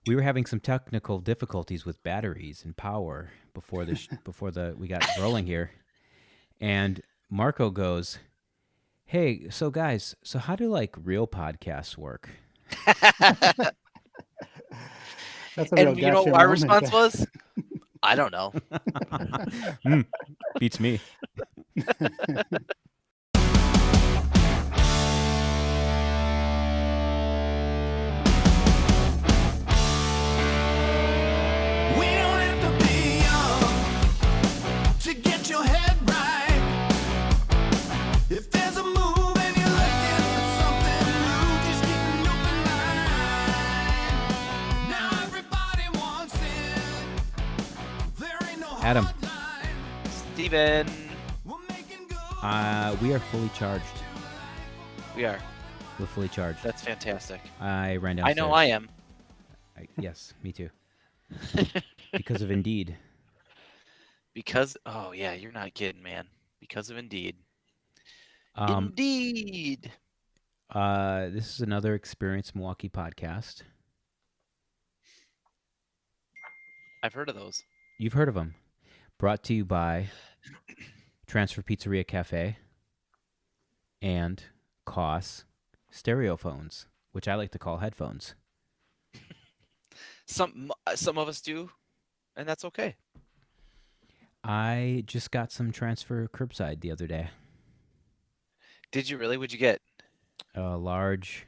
We were having some technical difficulties with batteries and power before we got rolling here, and Marco goes, "Hey, so guys, so how do like real podcasts work?" That's a real And you know gotcha what our moment. response was? I don't know. Hmm, beats me. We don't have to be young to get your head right. If there's a move and you're looking for something new, just keep an open mind. Now everybody wants in. There ain't no Adam, hard line. Steven, We're making good. we are fully charged. we are. We're fully charged. That's fantastic. I ran I downstairs. know I am. Yes, me too. Because of Indeed. Because, oh yeah, you're not kidding, man. Because of Indeed. Um, Indeed. this is another Experience Milwaukee podcast. I've heard of those. You've heard of them. Brought to you by Transfer Pizzeria Cafe and Koss Stereophones, which I like to call headphones. Some of us do, and that's okay. I just got some transfer curbside the other day. Did you really? What'd you get? A large,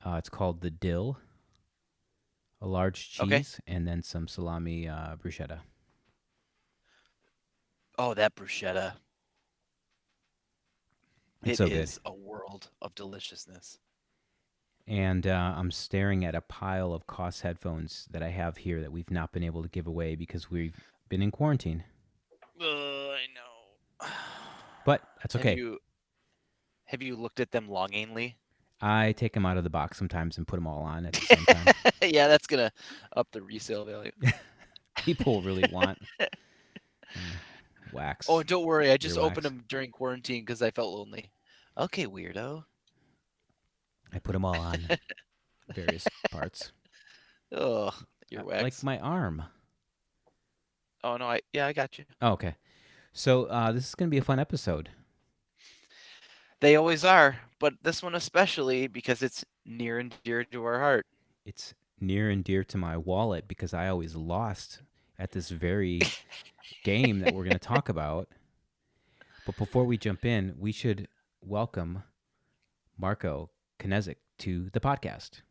it's called the Dill, a large Okay. cheese, and then some salami bruschetta. Oh, that bruschetta. It's It so good. is a world of deliciousness. And I'm staring at a pile of Koss headphones that I have here that we've not been able to give away because we've been in quarantine. I know. But that's Have okay. you looked at them longingly? I take them out of the box sometimes and put them all on at the same time. Yeah, that's gonna up the resale value. People really want wax. Oh, and don't worry, I just Earwax. opened them during quarantine because I felt lonely. Okay, weirdo. I put them all on various parts. Oh, Like earwax. my arm. Oh no, I got you. Oh, okay. So this is going to be a fun episode. They always are, but this one especially because it's near and dear to our heart. It's near and dear to my wallet because I always lost at this very game that we're going to talk about. But before we jump in, we should welcome Marco Kinezic to the podcast.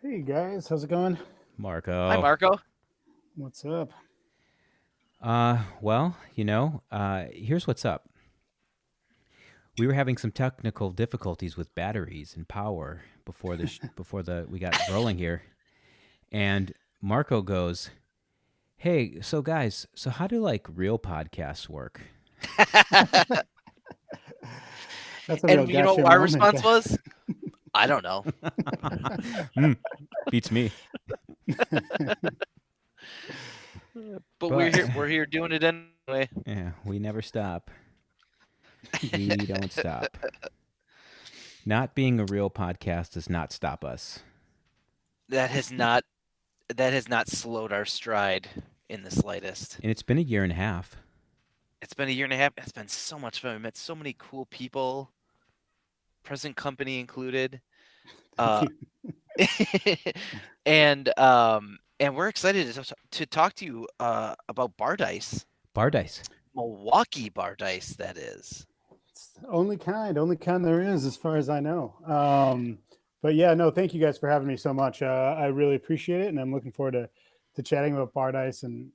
Hey guys, how's it going? Hi, Marco. Marco. What's up? Well, here's what's up. We were having some technical difficulties with batteries and power before we got rolling here, and Marco goes, "Hey, so guys, so how do like real podcasts work?" That's a real And you know gotcha what our moment. response was? I don't know. Beats me. But we're But here. We're here doing it anyway. yeah, we never stop. We don't stop. Not being a real podcast does not stop us. That has not slowed our stride in the slightest. And it's been a year and a half. It's been a year and a half. It's been so much fun. We met so many cool people, present company included. Uh, and we're excited to talk to you about bar dice, Bar dice. Milwaukee bar dice. That is. It's the only kind there is, as far as I know. But yeah, no, thank you guys for having me so much. I really appreciate it, and I'm looking forward to chatting about bar dice and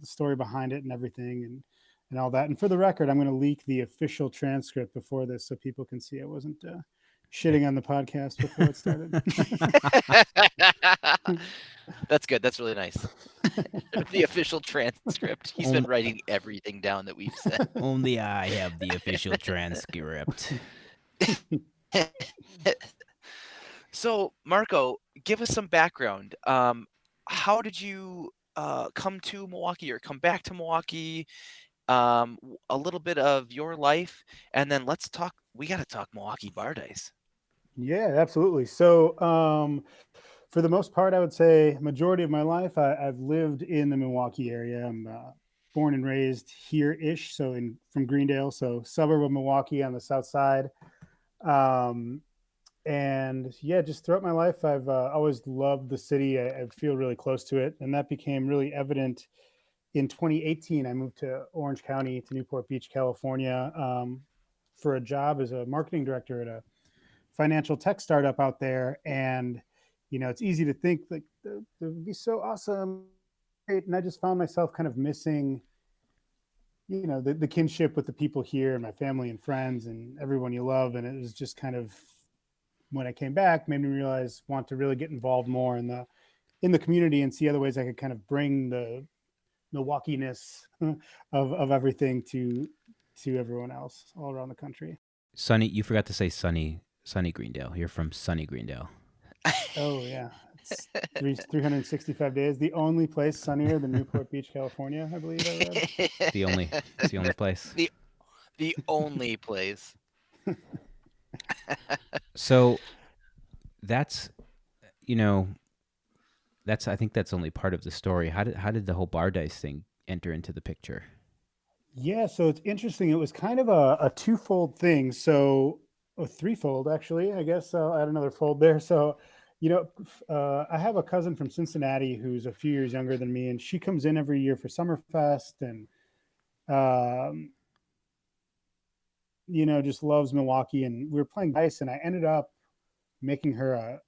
the story behind it and everything and all that. And for the record, I'm going to leak the official transcript before this so people can see I wasn't shitting on the podcast before it started. That's good. That's really nice. The official transcript. He's been writing everything down that we've said. Only I have the official transcript. So, Marco, give us some background. How did you come to Milwaukee or come back to Milwaukee? A little bit of your life, and then let's talk. We got to talk Milwaukee bar dice. Yeah, absolutely. So For the most part, I would say majority of my life, I've lived in the Milwaukee area. I'm born and raised here-ish, so in from Greendale, so suburb of Milwaukee on the south side. Um, and yeah, just throughout my life, I've always loved the city. I feel really close to it, and that became really evident in 2018. I moved to Orange County to Newport Beach, California, for a job as a marketing director at a financial tech startup out there. And it's easy to think like it would be so awesome, and I just found myself kind of missing the kinship with the people here and my family and friends and everyone you love. And it was just kind of, when I came back, made me realize, want to really get involved more in the community and see other ways I could kind of bring the Milwaukee-ness of everything to everyone else all around the country. Sunny, you forgot to say sunny Greendale. You're from sunny Greendale. Oh yeah, it's 365 days. The only place sunnier than Newport Beach, California, I believe I read. It's the only place. The only place. So that's you know that's I think that's only part of the story. How did the whole bar dice thing enter into the picture? Yeah, so it's interesting. It was kind of a twofold thing. So, a threefold actually. I guess I'll add another fold there. So, I have a cousin from Cincinnati who's a few years younger than me, and she comes in every year for Summerfest, and um, just loves Milwaukee. And we were playing dice, and I ended up making her a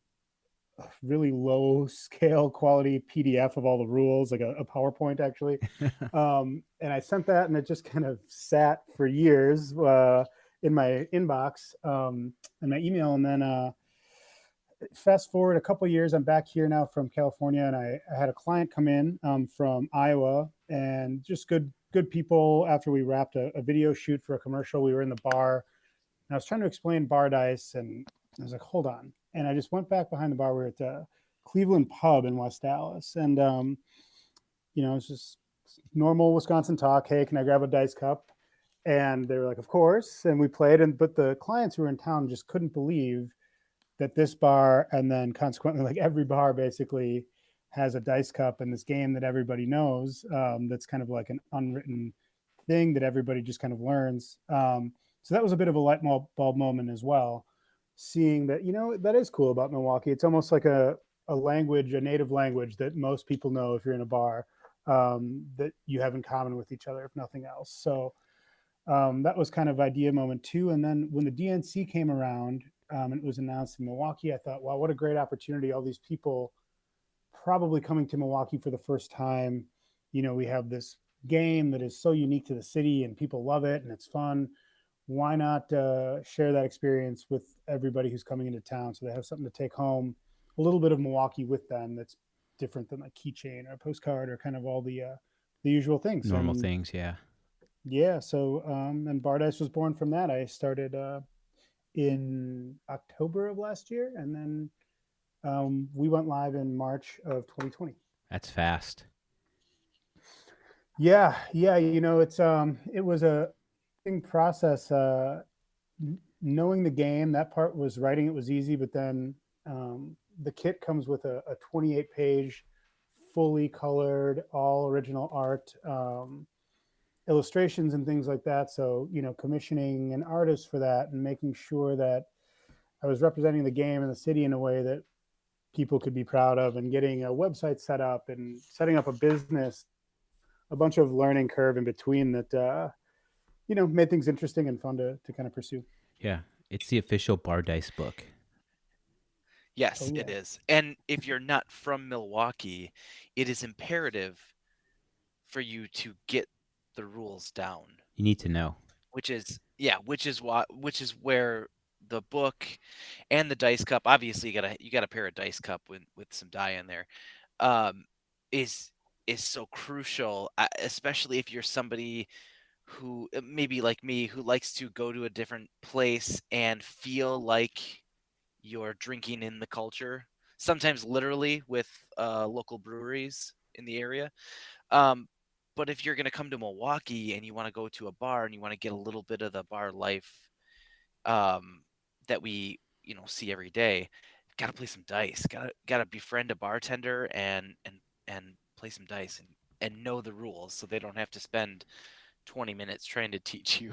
really low scale quality PDF of all the rules, like a PowerPoint actually. And I sent that, and it just kind of sat for years in my inbox, in my email. And then fast forward a couple of years, I'm back here now from California, and I had a client come in from Iowa, and just good people. After we wrapped a video shoot for a commercial, we were in the bar, and I was trying to explain bar dice, and I was like, hold on. And I just went back behind the bar. We were at the Cleveland Pub in West Dallas. And, it's just normal Wisconsin talk. Hey, can I grab a dice cup? And they were like, of course. And we played. But the clients who were in town just couldn't believe that this bar, and then consequently, like every bar basically, has a dice cup in this game that everybody knows. That's kind of like an unwritten thing that everybody just kind of learns. So that was a bit of a light bulb moment as well, seeing that that is cool about Milwaukee. It's almost like a language, a native language that most people know if you're in a bar, that you have in common with each other, if nothing else. So that was kind of idea moment two. And then when the DNC came around, and it was announced in Milwaukee, I thought, wow, what a great opportunity. All these people probably coming to Milwaukee for the first time. We have this game that is so unique to the city, and people love it, and it's fun. Why not share that experience with everybody who's coming into town, so they have something to take home, a little bit of Milwaukee with them that's different than a keychain or a postcard or kind of all the usual things. Normal things, yeah. Yeah, so and Bar Dice was born from that. I started in October of last year, and then we went live in March of 2020. That's fast. Yeah, it's it was a process. Knowing the game, that part was writing it was easy, but then the kit comes with a 28-page, fully colored, all original art, illustrations and things like that. So commissioning an artist for that and making sure that I was representing the game and the city in a way that people could be proud of, and getting a website set up and setting up a business, a bunch of learning curve in between that made things interesting and fun to kind of pursue. Yeah, it's the official Bar Dice book. Yes, it is. And if you're not from Milwaukee, it is imperative for you to get the rules down. You need to know. Which is where the book and the dice cup, obviously you got a pair of dice cup with some die in there, is so crucial, especially if you're somebody who maybe like me, who likes to go to a different place and feel like you're drinking in the culture, sometimes literally with local breweries in the area. But if you're going to come to Milwaukee and you want to go to a bar and you want to get a little bit of the bar life that we see every day, gotta play some dice. Gotta befriend a bartender and play some dice and know the rules so they don't have to spend 20 minutes trying to teach you.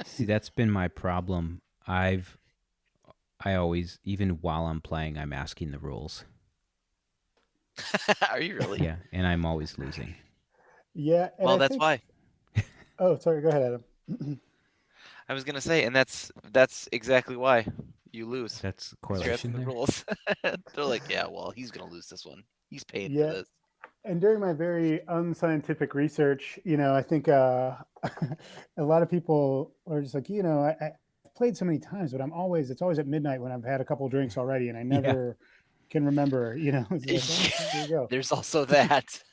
See, that's been my problem. I always, even while I'm playing, I'm asking the rules. Are you really? Yeah, and I'm always losing. Yeah, and Well, I that's think. why. Oh, sorry. Go ahead, Adam. I was gonna say, and that's exactly why you lose. That's Because you're asking correlation the there. rules. They're like, yeah, well, he's gonna lose this one. He's paying for Yeah, this. and during my very unscientific research, I think a lot of people are just like, I've played so many times, but it's always at midnight when I've had a couple of drinks already, and I Yeah, never can remember. It's like, well, there you go. There's also that.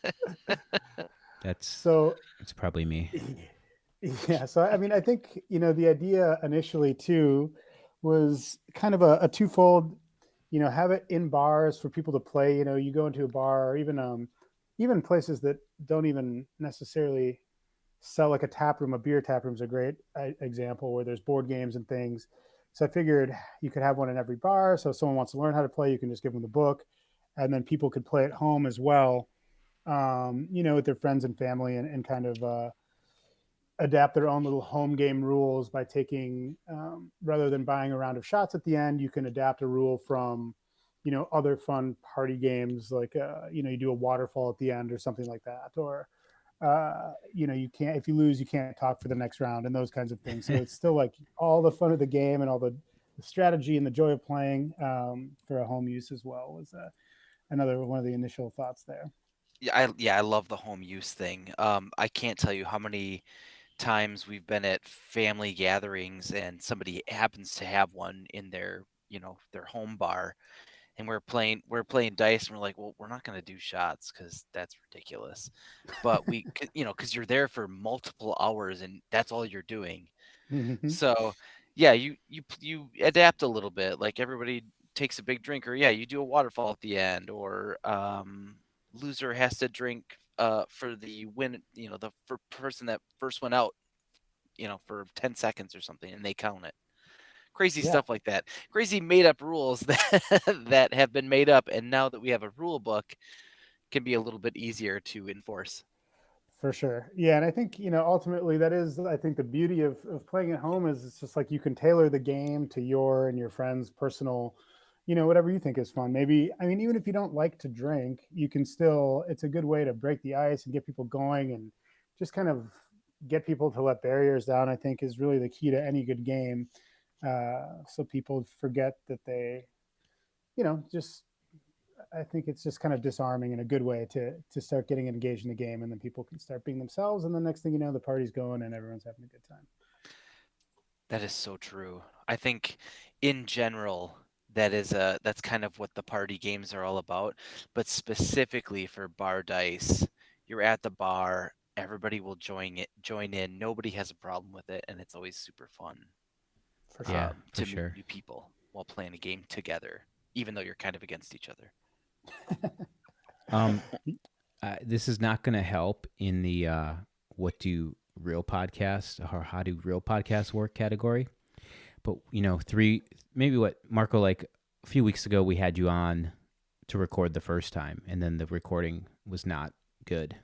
that's So it's probably me. yeah, so I mean, I think the idea initially too was kind of a twofold. Have it in bars for people to play. You go into a bar, or even places that don't even necessarily sell like a tap room. A beer tap room is a great example where there's board games and things. So I figured you could have one in every bar. So if someone wants to learn how to play, you can just give them the book, and then people could play at home as well. With their friends and family, and kind of adapt their own little home game rules by taking rather than buying a round of shots at the end. You can adapt a rule from other fun party games, like you do a waterfall at the end or something like that, or you can't, if you lose, you can't talk for the next round, and those kinds of things. So it's still like all the fun of the game and all the strategy and the joy of playing for a home use as well was another one of the initial thoughts there. Yeah, I love the home use thing. I can't tell you how many times we've been at family gatherings and somebody happens to have one in their, their home bar, and we're playing dice, and we're like, well, we're not going to do shots because that's ridiculous, but because you're there for multiple hours and that's all you're doing. Mm-hmm. So yeah, you adapt a little bit, like everybody takes a big drink, or yeah, you do a waterfall at the end, or loser has to drink for the win, the person that first went out, for 10 seconds or something, and they count it. Crazy Yeah, stuff like that. Crazy made up rules that that have been made up, and now that we have a rule book, can be a little bit easier to enforce. for sure. Yeah, and I think ultimately that is, I think, the beauty of playing at home is it's just like you can tailor the game to your and your friends' personal, whatever you think is fun. Maybe, I mean, even if you don't like to drink, you can still. It's a good way to break the ice and get people going, and just kind of get people to let barriers down. I think is really the key to any good game. So people forget that they, just, I think it's just kind of disarming in a good way to start getting engaged in the game, and then people can start being themselves, and the next thing you know, the party's going and everyone's having a good time. That is so true. I think in general, that's kind of what the party games are all about. But specifically for bar dice, you're at the bar, everybody will join in. Nobody has a problem with it, and it's always super fun For Yeah, sure. for to meet sure. new people while playing a game together, even though you're kind of against each other. Um, this is not going to help in the what do real podcasts or how do real podcasts work category. But maybe what Marco, like a few weeks ago, we had you on to record the first time, and then the recording was not good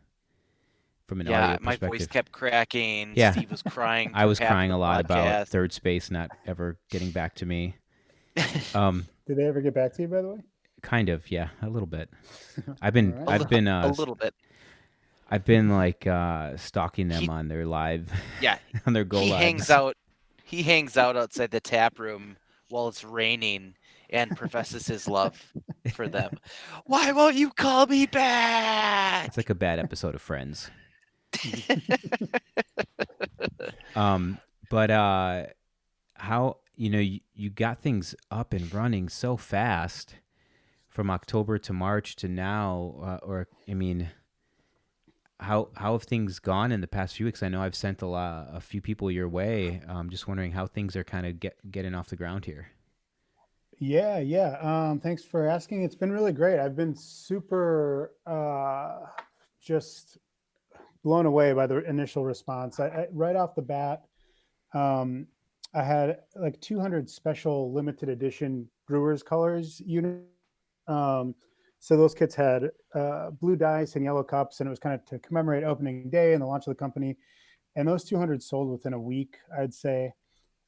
from an Yeah, audio my voice perspective. kept cracking. Yeah, Steve was crying I through was half of crying the a lot about podcast. third space not ever getting back to me. Um, Did they ever get back to you, by the way? kind of, yeah, a little bit. I've All been, right. I've been, A little bit. I've been like stalking them He on their live, Yeah, on their go he hangs lives. out he hangs out outside the tap room while it's raining and professes his love for them. Why won't you call me It's back? like a bad episode of Friends. But how you got things up and running so fast from October to March to now, or I mean, how have things gone in the past few weeks? I know I've sent a few people your way. Just wondering how things are kind of getting off the ground here. Yeah, yeah. Thanks for asking. It's been really great. I've been super just blown away by the initial response. Right off the bat, um, I had like 200 special limited edition Brewers Colors units. Um, so those kits had blue dice and yellow cups, and it was kind of to commemorate opening day and the launch of the company. And those 200 sold within a week, I'd say.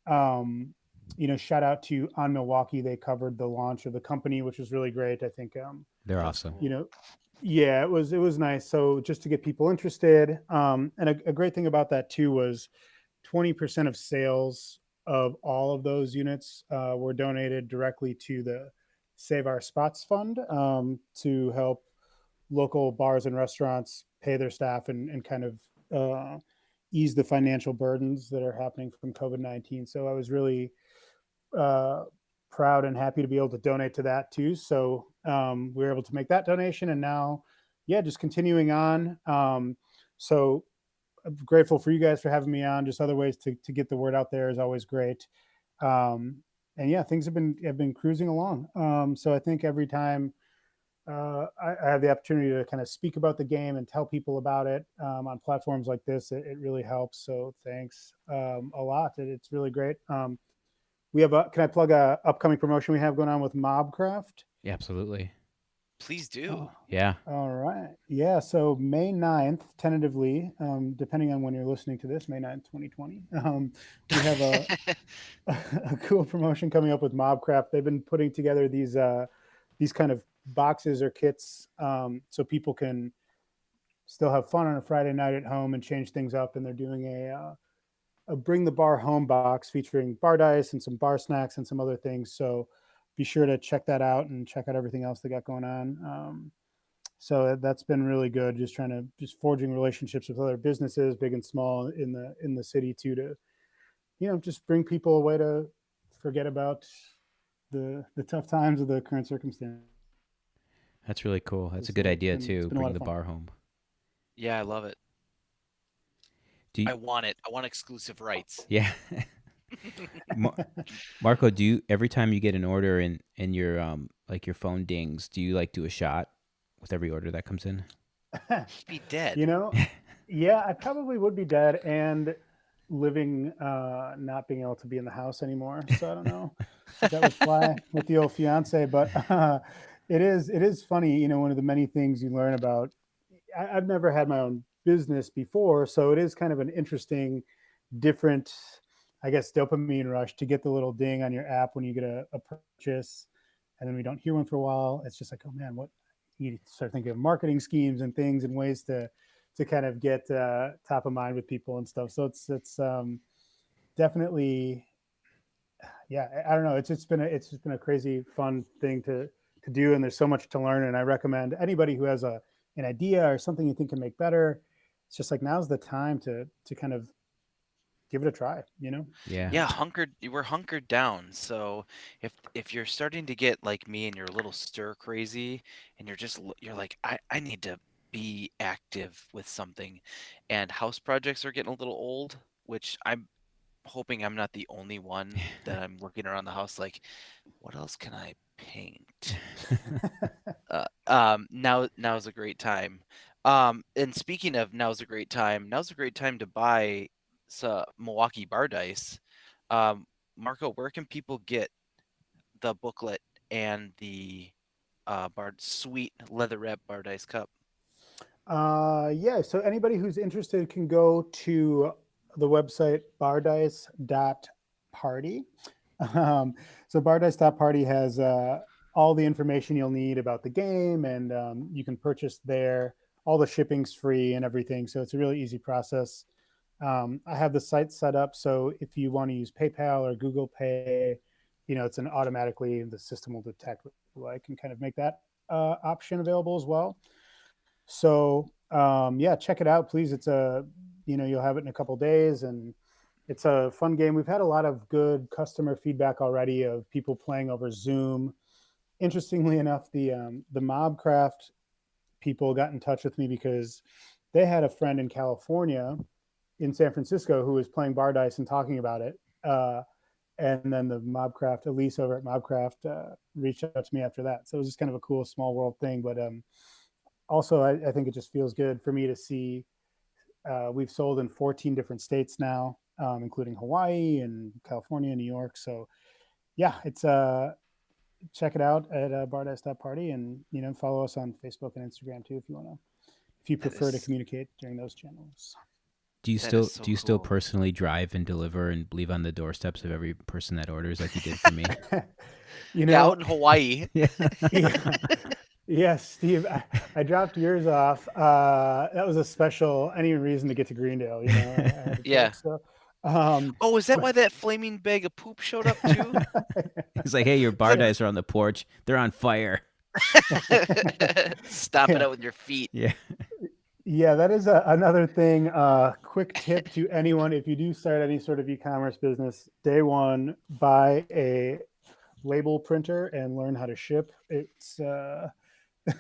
Um, Shout out to On Milwaukee. They covered the launch of the company, which was really great. I think, They're That's awesome. you cool. know, yeah, it was nice. So just to get people interested, and a great thing about that too was 20% of sales of all of those units were donated directly to the Save Our Spots Fund to help local bars and restaurants pay their staff and kind of ease the financial burdens that are happening from COVID-19. So I was really uh, proud and happy to be able to donate to that too. So we were able to make that donation, and now, yeah, just continuing on. So I'm grateful for you guys for having me on. Just other ways to get the word out there is always great. Um, and yeah, things have been cruising along. So I think every time I have the opportunity to kind of speak about the game and tell people about it on platforms like this, it really helps. So thanks a lot. It's really great. We have can I plug a upcoming promotion we have going on with Mobcraft? Yeah, absolutely. Please do. Oh, Yeah. all right. Yeah. So May 9th, tentatively, depending on when you're listening to this, May 9th, 2020, we have a cool promotion coming up with Mobcraft. They've been putting together these kind of boxes or kits so people can still have fun on a Friday night at home and change things up. And they're doing a bring the bar home box featuring bar dice and some bar snacks and some other things. So be sure to check that out and check out everything else they got going on. So that's been really good. Just trying to just forging relationships with other businesses, big and small, in the city too, to just bring people a way to forget about the tough times of the current circumstance. That's really cool. That's a good So idea it's too. been a lot Bring of the fun. bar home. Yeah, I love it. Do you, I want it. I want exclusive rights. yeah. Ma- Marco, do you every time you get an order and your like your phone dings, do you like do a shot with every order that comes in? He'd be dead. you know, yeah, I probably would be dead and living, not being able to be in the house anymore. So I don't know if that would fly with the old fiance, but it is funny. One of the many things you learn about. I've never had my own business before, so it is kind of an interesting, different, I guess, dopamine rush to get the little ding on your app when you get a purchase, and then we don't hear one for a while. It's just like, oh man, what you start thinking of marketing schemes and things and ways to kind of get top of mind with people and stuff. So it's definitely, yeah, I don't know. It's just been a crazy fun thing to do, and there's so much to learn. And I recommend anybody who has an idea or something you think can make better. It's just like now's the time to kind of give it a try. Yeah. Yeah, we're hunkered down. So if you're starting to get like me and you're a little stir crazy and you're like I need to be active with something, and house projects are getting a little old, which I'm hoping I'm not the only one that I'm looking around the house like, what else can I paint? Now's a great time. And speaking of now's a great time to buy Milwaukee bar dice. Um, Marco, where can people get the booklet and the bar sweet leather wrap bar dice cup? Yeah, so anybody who's interested can go to the website bardice.party. So bardice.party has all the information you'll need about the game, and you can purchase there. All the shipping's free and everything, so it's a really easy process. I have the site set up so if you want to use PayPal or Google Pay, it's an automatically the system will detect what you like and kind of make that option available as well. So yeah, check it out, please. You'll have it in a couple days, and it's a fun game. We've had a lot of good customer feedback already of people playing over Zoom. Interestingly enough, the Mobcraft people got in touch with me because they had a friend in California, in San Francisco, who was playing bar dice and talking about it. And then the Mobcraft, Elise over at Mobcraft, reached out to me after that. So it was just kind of a cool small world thing. But also, I think it just feels good for me to see we've sold in 14 different states now. including Hawaii and California, New York. So yeah, it's check it out at bardice.party, and follow us on Facebook and Instagram too if you That prefer to is communicate during those channels. that is Do so you still cool. personally drive and deliver and leave on the doorsteps of every person that orders like you did for me? you Yeah, out know in Hawaii. Yeah. yeah. Yes, Steve, I dropped yours off. That was a special any reason to get to Greendale, I had to Yeah. take. So um Oh, is that but why that flaming bag of poop showed up too? He's like, hey, your bar yeah. dice are on the porch. They're on fire. Stop it Yeah. out with your feet. Yeah. Yeah, that is another thing. Quick tip to anyone: if you do start any sort of e-commerce business, day one, buy a label printer and learn how to ship.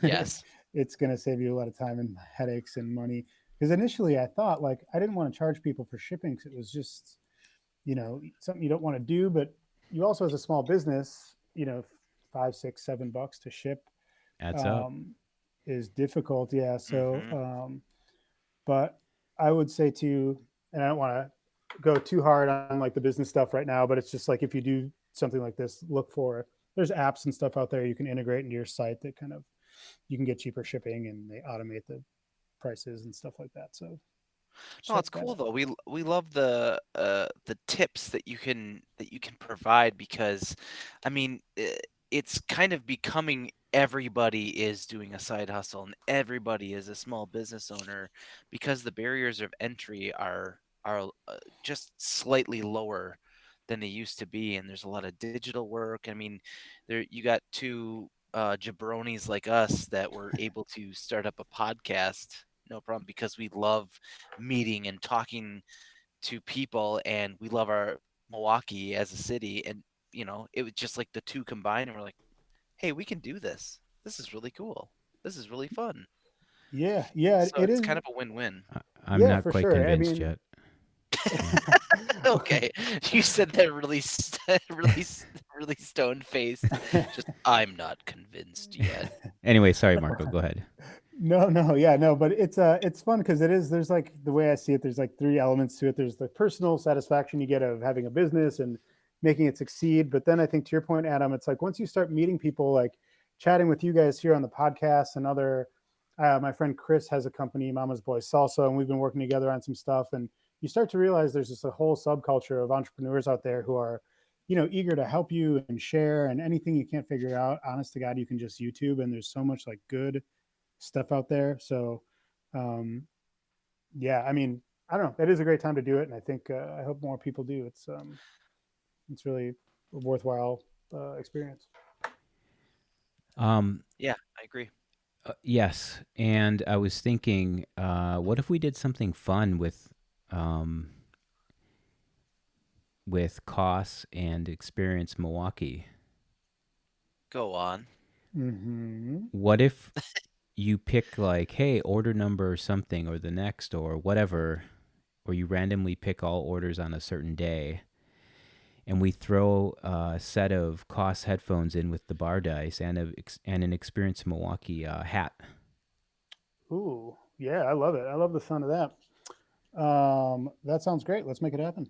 Yes. It's going to save you a lot of time and headaches and money. Because initially, I thought like I didn't want to charge people for shipping because it was just something you don't want to do. But you also, as a small business, $5, $6, $7 to ship Adds up. um, is difficult. Yeah. So Hmm. but I would say too, and I don't want to go too hard on like the business stuff right now, but it's just like if you do something like this, look for there's apps and stuff out there you can integrate into your site that kind of you can get cheaper shipping and they automate the prices and stuff like that. So No, check it's that cool out. though. We love the tips that you can provide because, I mean, it's kind of becoming everybody is doing a side hustle and everybody is a small business owner because the barriers of entry are just slightly lower than they used to be, and there's a lot of digital work. I mean, there you got two jabronis like us that were able to start up a podcast no problem because we love meeting and talking to people, and we love our Milwaukee as a city, and it was just like the two combined, and we're like, hey, we can do this. This is really cool. This is really fun. Yeah, yeah, So it it's is. kind of a win-win. I'm Yeah, not for quite sure. I convinced mean, yet. Yeah. Okay, you said that really, really stone-faced. Just I'm not convinced yet. Anyway, sorry, Marco. Go ahead. no, yeah, no, but it's fun because there's like the way I see it, there's like three elements to it. There's the personal satisfaction you get of having a business and making it succeed. But then I think to your point, Adam, it's like once you start meeting people, like chatting with you guys here on the podcast and other, my friend Chris has a company, Mama's Boy Salsa, and we've been working together on some stuff. And you start to realize there's just a whole subculture of entrepreneurs out there who are, eager to help you and share, and anything you can't figure out, honest to God, you can just YouTube. And there's so much like good stuff out there. So, um, yeah, I mean, I don't know. It is a great time to do it, and I think I hope more people do. It's really a worthwhile experience. Um, Yeah, I agree. yes, and I was thinking, what if we did something fun um, with Koss and Experience Milwaukee? Go on. Mm-hmm. What if you pick like, hey, order number something or the next or whatever, or you randomly pick all orders on a certain day, and we throw a set of Koss headphones in with the bar dice and an Experience Milwaukee hat. Ooh, yeah, I love it. I love the sound of that. That sounds great. Let's make it happen.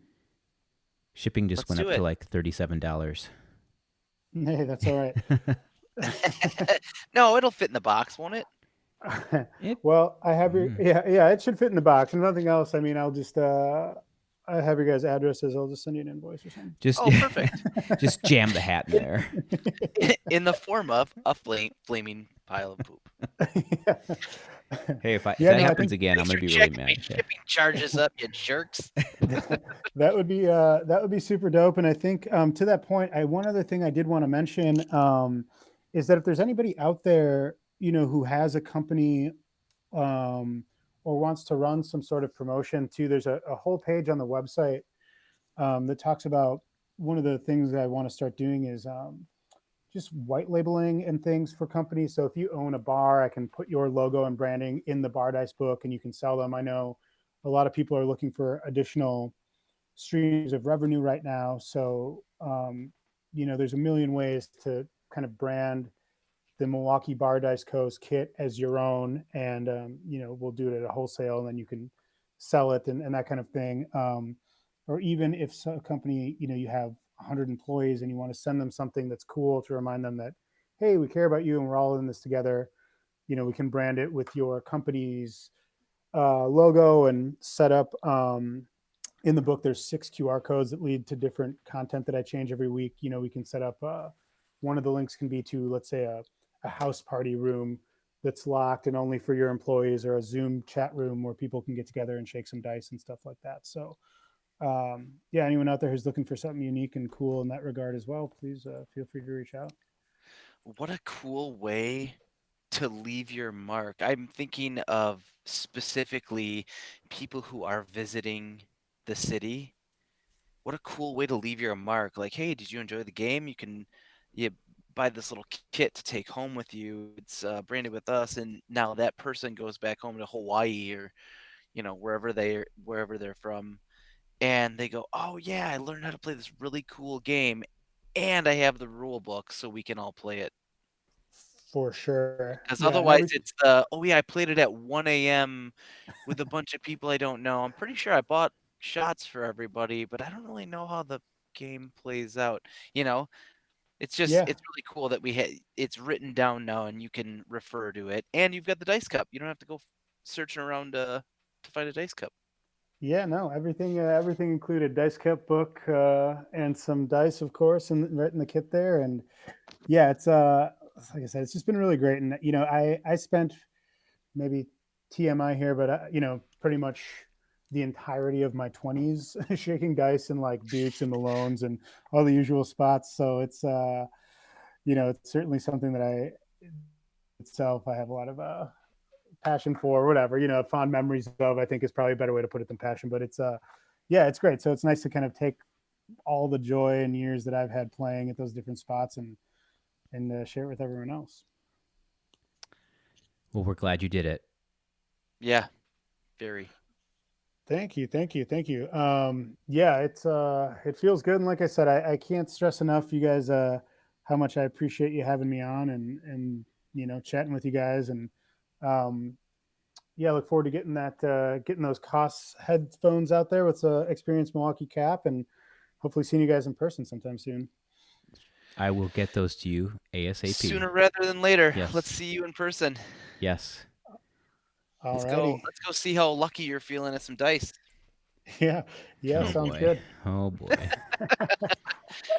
Shipping just Let's went do up to it. like $37. Hey, that's all right. No, it'll fit in the box, won't it? It Well, I have your Mm. yeah. It should fit in the box. And nothing else. I mean, I'll just I have your guys' addresses. I'll just send you an invoice or something. Just Oh, perfect. just jam the hat in there. In the form of a flaming pile of poop. Yeah. Hey, if Yeah, that no, I happens think again, I'm Thanks gonna for be really checking my mad. Yeah. shipping charges up, you jerks. that would be super dope. And I think to that point, one other thing I did want to mention is that if there's anybody out there, who has a company or wants to run some sort of promotion too, there's a whole page on the website that talks about one of the things that I want to start doing is just white labeling and things for companies. So if you own a bar, I can put your logo and branding in the Bar Dice book and you can sell them. I know a lot of people are looking for additional streams of revenue right now. So, there's a million ways to kind of brand the Milwaukee Bar Dice Coast kit as your own. And, we'll do it at a wholesale and then you can sell it and that kind of thing. or even if a company, you have 100 employees and you want to send them something that's cool to remind them that, hey, we care about you and we're all in this together. We can brand it with your company's logo and set up. In the book, there's 6 QR codes that lead to different content that I change every week. We can set up. One of the links can be to, let's say, a house party room that's locked and only for your employees, or a Zoom chat room where people can get together and shake some dice and stuff like that. So, yeah, anyone out there who's looking for something unique and cool in that regard as well, please feel free to reach out. What a cool way to leave your mark. I'm thinking of specifically people who are visiting the city. What a cool way to leave your mark. Like, hey, did you enjoy the game? You buy this little kit to take home with you. It's branded with us, and now that person goes back home to Hawaii or wherever they're from, and they go, oh yeah, I learned how to play this really cool game, and I have the rule book so we can all play it. For sure. Because Yeah, and otherwise it's the, oh yeah, I played it at 1 a.m. with a bunch of people I don't know. I'm pretty sure I bought shots for everybody, but I don't really know how the game plays out. You know, it's yeah, really cool that it's written down now and you can refer to it. And you've got the dice cup. You don't have to go searching around to find a dice cup. yeah. No, everything included: dice cup, book, and some dice, of course, and right in the kit there. And yeah, it's like I said, it's just been really great. And I spent, maybe TMI here, but pretty much the entirety of my 20s shaking dice in like Dukes and Malones and all the usual spots. So it's certainly something that I have a lot of passion for, whatever, fond memories of, I think, is probably a better way to put it than passion. But yeah, it's great. So it's nice to kind of take all the joy and years that I've had playing at those different spots and share it with everyone else. Well, we're glad you did it. Yeah, very. Thank you. Yeah, it feels good. And like I said, I can't stress enough, you guys, how much I appreciate you having me on and chatting with you guys. And um, yeah, I look forward to getting those Koss headphones out there with Experience Milwaukee cap, and hopefully seeing you guys in person sometime soon. I will get those to you ASAP. Sooner rather than later. Yes. Let's see you in person. Yes. Let's Alrighty. go see how lucky you're feeling at some dice. Yeah. Oh, Sounds boy. good. Oh boy.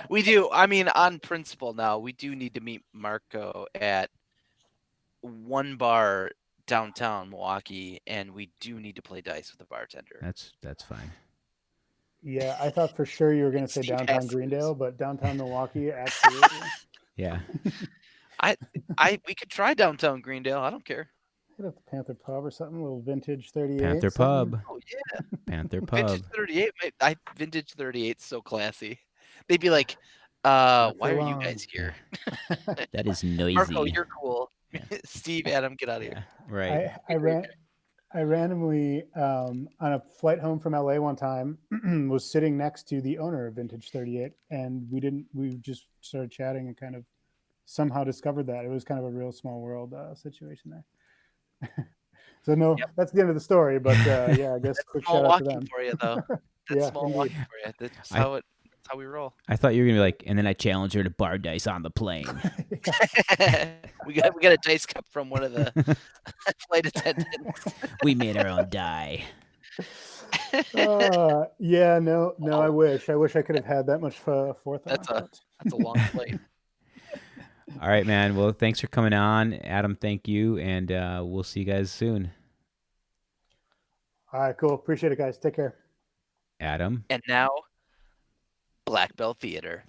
We do. I mean, on principle now, we do need to meet Marco at one bar downtown Milwaukee, and we do need to play dice with the bartender. That's fine. Yeah, I thought for sure you were going to say Steve downtown has to Greendale, lose. but downtown Milwaukee, absolutely. Yeah. We could try downtown Greendale. I don't care. Hit up the Panther Pub or something, a little vintage 38. Panther something. Pub. Oh yeah, Panther vintage Pub. 38. Vintage 38 's so classy. They'd be like, Not why for are you long. guys here? That is Marco, noisy. you're cool. Yeah. Steve, Adam, get out of Yeah. here. Right. I randomly, on a flight home from LA one time, was sitting next to the owner of Vintage 38, and we just started chatting and kind of somehow discovered that. It was kind of a real small world situation there. So no, Yep. that's the end of the story. But yeah, I guess quick Small shout out to walking them. for you, though. That's Yeah, small indeed. walking for you. That's I- how we roll. I thought you were gonna be like, and then I challenged her to bar dice on the plane. we got a dice cup from one of the flight attendants. We made our own die. Yeah, no, I wish I could have had that much forethought. That's a long flight. All right, man. Well, thanks for coming on, Adam. Thank you, and we'll see you guys soon. All right, cool. Appreciate it, guys. Take care. Adam. And now, Black Belt Theater.